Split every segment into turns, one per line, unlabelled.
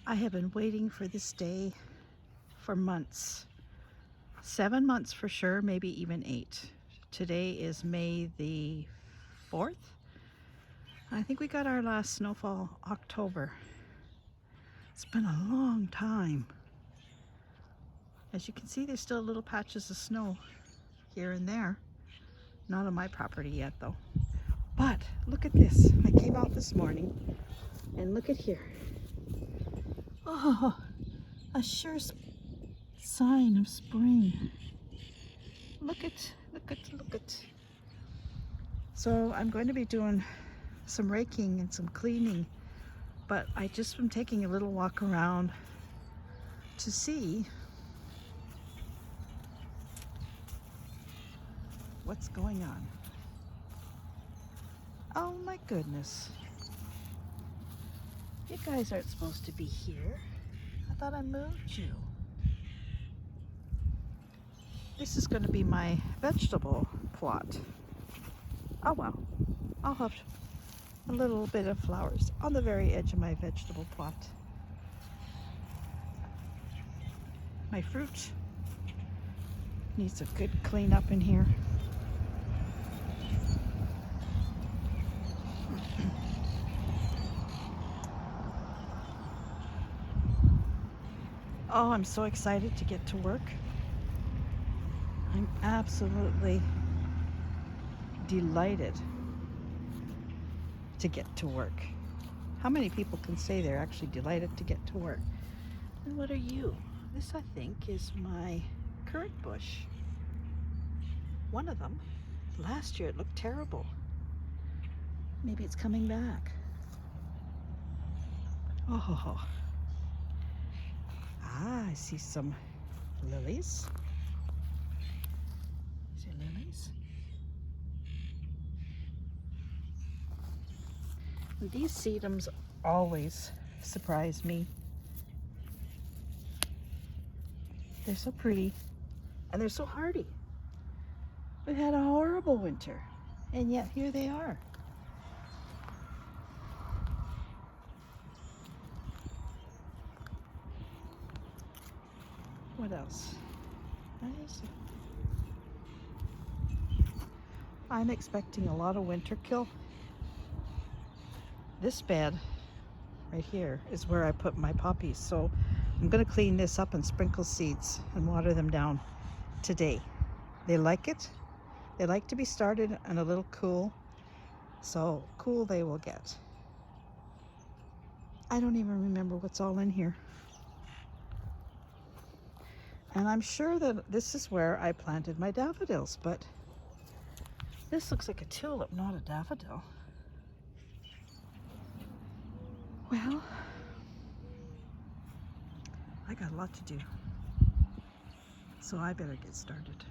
I have been waiting for this day for months. 7 months for sure, maybe even 8. Today is May the 4th. I think we got our last snowfall October. It's been a long time. As you can see, there's still little patches of snow here and there. Not on my property yet though. But look at this. I came out this morning and look at here. Oh, a sure sign of spring. Look at. So I'm going to be doing some raking and some cleaning, but I just been taking a little walk around to see what's going on. Oh my goodness. You guys aren't supposed to be here. I thought I moved you. This is going to be my vegetable plot. Oh well, I'll have a little bit of flowers on the very edge of my vegetable plot. My fruit needs a good clean up in here. Oh, I'm so excited to get to work. I'm absolutely delighted to get to work. How many people can say they're actually delighted to get to work? And what are you? This, I think, is my currant bush. One of them. Last year it looked terrible. Maybe it's coming back. Oh. Ah, I see some lilies. Is there lilies? And these sedums always surprise me. They're so pretty and they're so hardy. We've had a horrible winter and yet here they are. What else? I'm expecting a lot of winter kill. This bed right here is where I put my poppies, so I'm going to clean this up and sprinkle seeds and water them down today. They like it. They like to be started and a little cool, so cool they will get. I don't even remember what's all in here. And I'm sure that this is where I planted my daffodils, but this looks like a tulip, not a daffodil. Well, I got a lot to do, so I better get started.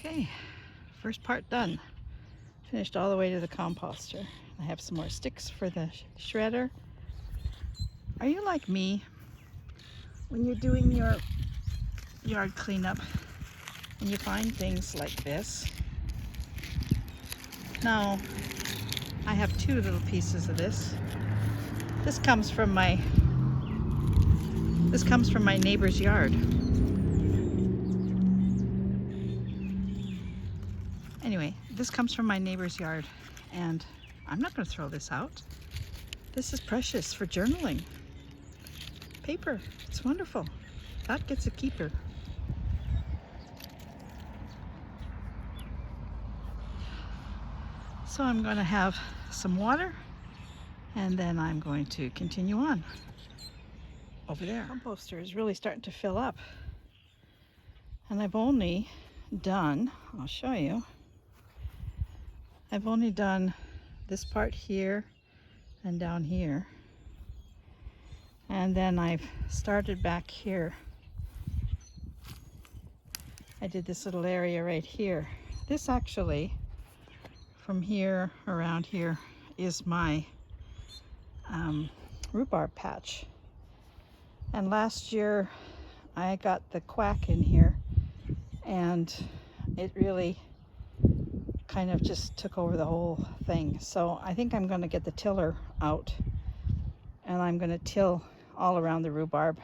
Okay, first part done. Finished all the way to the composter. I have some more sticks for the shredder. Are you like me when you're doing your yard cleanup and you find things like this? Now, I have two little pieces of this. This comes from my neighbor's yard. Anyway, this comes from my neighbor's yard, and I'm not going to throw this out. This is precious for journaling. Paper, it's wonderful. That gets a keeper. So I'm going to have some water, and then I'm going to continue on over there. The composter is really starting to fill up, and I've only done, I'll show you, I've only done this part here and down here, and then I've started back here. I did this little area right here. This actually, from here around here, is my rhubarb patch. And last year I got the quack in here, and it really kind of just took over the whole thing. So I think I'm going to get the tiller out, and I'm going to till all around the rhubarb,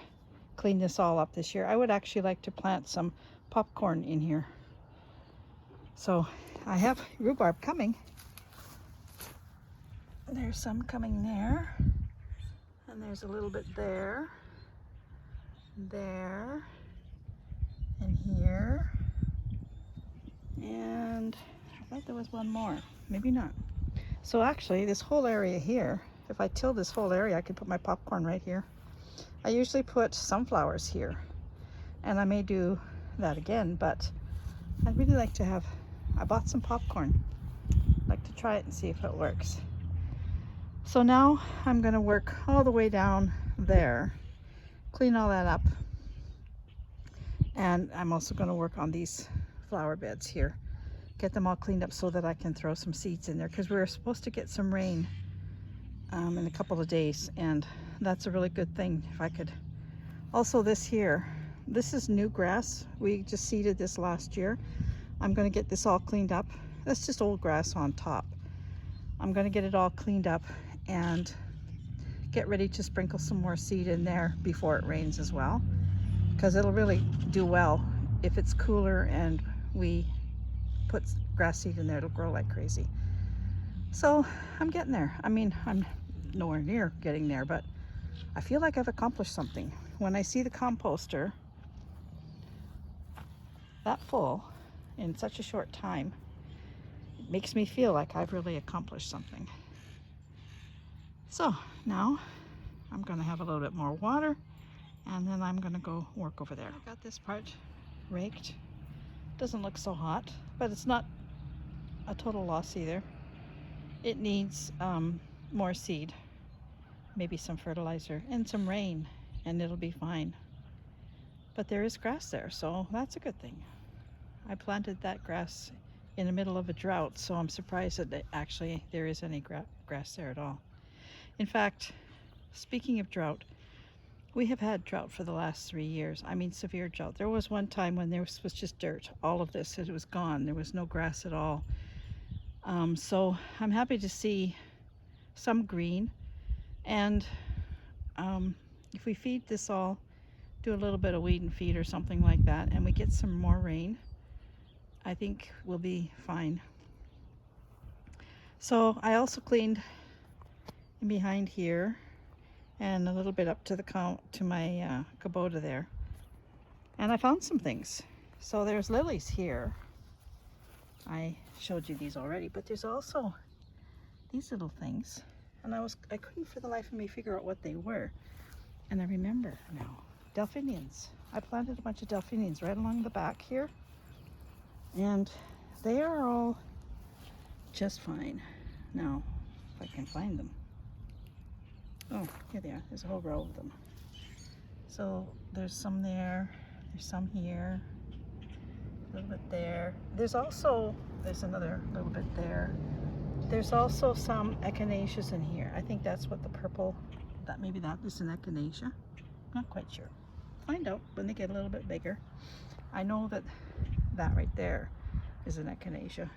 clean this all up this year. I would actually like to plant some popcorn in here. So I have rhubarb coming. There's some coming there, and there's a little bit there, and here, and I thought there was one more, maybe not. So actually this whole area here, if I till this whole area, I could put my popcorn right here. I usually put sunflowers here, and I may do that again, but I'd really like to have, I bought some popcorn. I'd like to try it and see if it works. So now I'm going to work all the way down there, clean all that up, and I'm also going to work on these flower beds here, get them all cleaned up so that I can throw some seeds in there, because we're supposed to get some rain in a couple of days, and that's a really good thing if I could. Also, this here, this is new grass. We just seeded this last year. I'm going to get this all cleaned up. That's just old grass on top. I'm going to get it all cleaned up and get ready to sprinkle some more seed in there before it rains as well, because it'll really do well if it's cooler and we put grass seed in there. It'll grow like crazy. So I'm getting there. I mean, I'm nowhere near getting there, but I feel like I've accomplished something. When I see the composter that full in such a short time, it makes me feel like I've really accomplished something. So now I'm going to have a little bit more water, and then I'm going to go work over there. I got this part raked. Doesn't look so hot, but it's not a total loss either. It needs more seed, maybe some fertilizer and some rain, and it'll be fine. But there is grass there, so that's a good thing. I planted that grass in the middle of a drought, so I'm surprised that actually there is any grass there at all. In fact, speaking of drought, we have had drought for the last 3 years. I mean, severe drought. There was one time when there was just dirt. All of this, it was gone. There was no grass at all. So I'm happy to see some green. And if we feed this all, do a little bit of weed and feed or something like that, and we get some more rain, I think we'll be fine. So I also cleaned in behind here and a little bit up to my Kubota there, and I found some things. So there's lilies here. I showed you these already, but there's also these little things, and I couldn't for the life of me figure out what they were, and I remember now. Delphiniums. I planted a bunch of delphiniums right along the back here, and they are all just fine. Now, if I can find them. Oh, here they are. There's a whole row of them. So there's some there, there's some here. A little bit there. There's another little bit there. There's also some echinaceas in here. I think that's what the purple, maybe that is an echinacea. Not quite sure. Find out when they get a little bit bigger. I know that right there is an echinacea.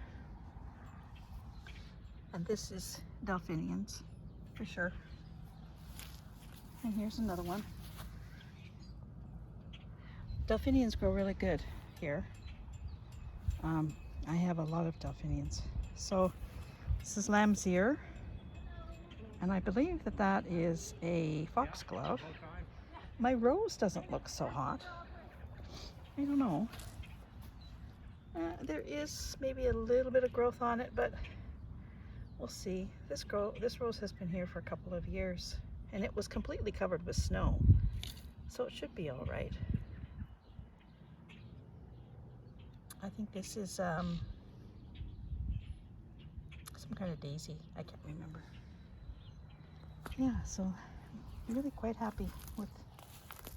And this is delphiniums for sure. And here's another one. Delphiniums grow really good here. I have a lot of delphiniums. So this is lamb's ear, and I believe that that is a foxglove. My rose doesn't look so hot. I don't know. There is maybe a little bit of growth on it, but we'll see. This rose has been here for a couple of years, and it was completely covered with snow, so it should be all right. I think this is some kind of daisy. I can't remember. Yeah, so I'm really quite happy with.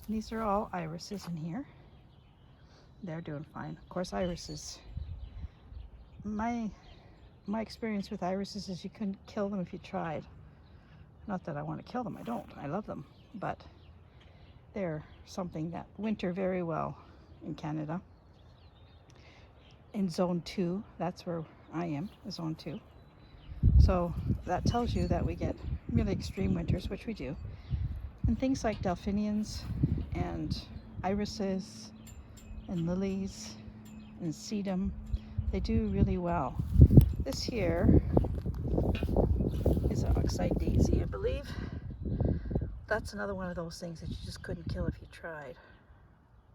These are all irises in here. They're doing fine. Of course, irises. My experience with irises is you couldn't kill them if you tried. Not that I want to kill them. I don't. I love them, but they're something that winter very well in Canada. In zone 2, that's where I am, zone 2. So that tells you that we get really extreme winters, which we do. And things like delphiniums and irises and lilies and sedum, they do really well. This here is an oxeye daisy, I believe. That's another one of those things that you just couldn't kill if you tried.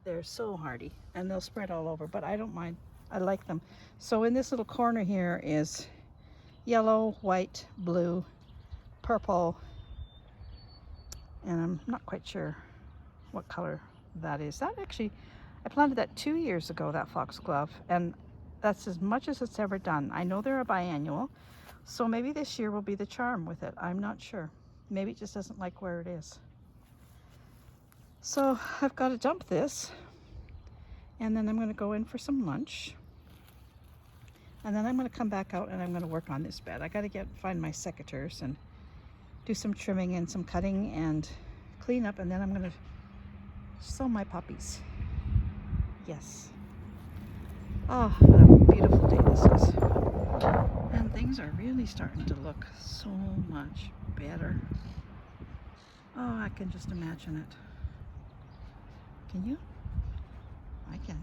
They're so hardy, and they'll spread all over, but I don't mind. I like them. So in this little corner here is yellow, white, blue, purple, and I'm not quite sure what color that is. That actually, I planted that 2 years ago, that foxglove, and that's as much as it's ever done. I know they're a biannual, so maybe this year will be the charm with it. I'm not sure. Maybe it just doesn't like where it is. So I've got to dump this, and then I'm going to go in for some lunch. And then I'm going to come back out and I'm going to work on this bed. I got to find my secateurs and do some trimming and some cutting and clean up, and then I'm going to sow my poppies. Yes. Oh, what a beautiful day this is. And things are really starting to look so much better. Oh, I can just imagine it. Can you? I can.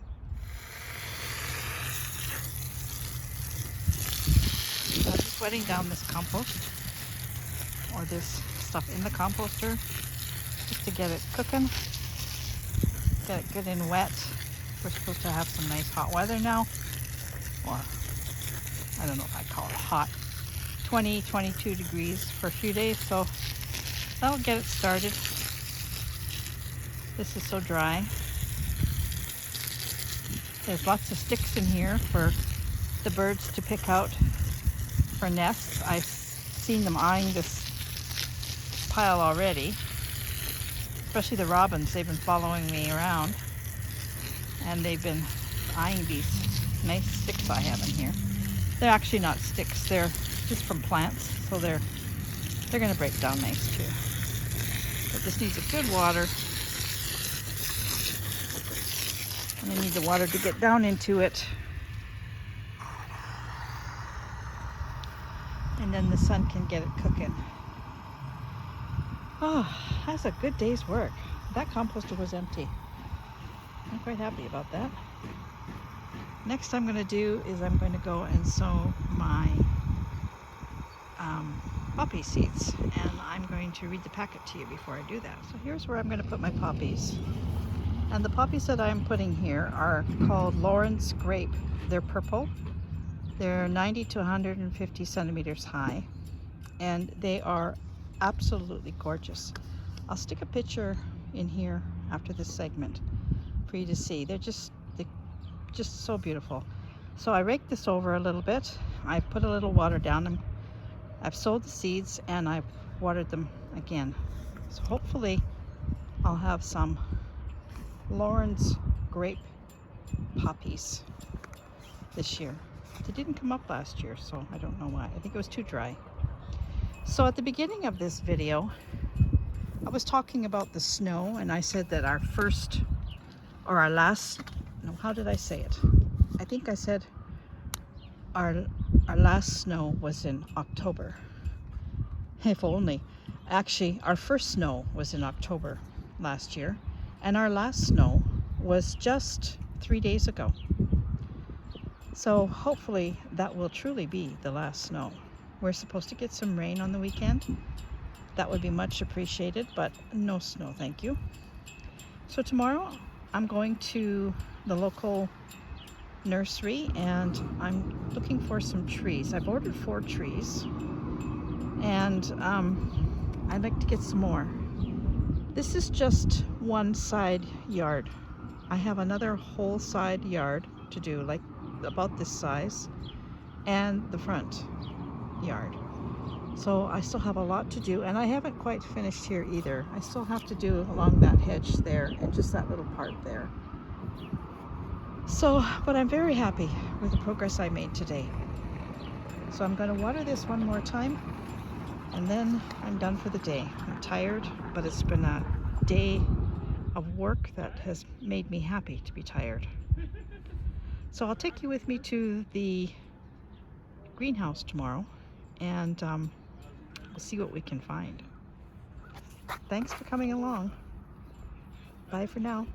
I'm just wetting down this compost, or this stuff in the composter, just to get it cooking, get it good and wet. We're supposed to have some nice hot weather now, or I don't know if I call it hot, 20, 22 degrees for a few days, so that'll get it started. This is so dry. There's lots of sticks in here for the birds to pick out for nests. I've seen them eyeing this pile already, especially the robins. They've been following me around, and they've been eyeing these nice sticks I have in here. They're actually not sticks, they're just from plants, so they're going to break down nice too. But this needs a good water, and I need the water to get down into it, and then the sun can get it cooking. Oh, that's a good day's work. That composter was empty. I'm quite happy about that. Next I'm going to do is I'm going to go and sow my poppy seeds, and I'm going to read the packet to you before I do that. So here's where I'm going to put my poppies. And the poppies that I'm putting here are called Lawrence Grape. They're purple. They're 90 to 150 centimeters high, and they are absolutely gorgeous. I'll stick a picture in here after this segment for you to see. They're just so beautiful. So I raked this over a little bit. I put a little water down. I've sowed the seeds and I've watered them again. So hopefully I'll have some Lawrence Grape poppies this year. They didn't come up last year, so I don't know why. I think it was too dry. So at the beginning of this video, I was talking about the snow, and I said that our first, or our last, no, how did I say it? I think I said our last snow was in October. If only. Actually, our first snow was in October last year, and our last snow was just 3 days ago. So hopefully that will truly be the last snow. We're supposed to get some rain on the weekend. That would be much appreciated, but no snow, thank you. So tomorrow I'm going to the local nursery and I'm looking for some trees. I've ordered 4 trees, and I'd like to get some more. This is just one side yard. I have another whole side yard to do, like about this size, and the front yard. So I still have a lot to do, and I haven't quite finished here either. I still have to do along that hedge there and just that little part there. So, but I'm very happy with the progress I made today. So I'm going to water this one more time, and then I'm done for the day. I'm tired, but it's been a day of work that has made me happy to be tired. So I'll take you with me to the greenhouse tomorrow, and we'll see what we can find. Thanks for coming along. Bye for now.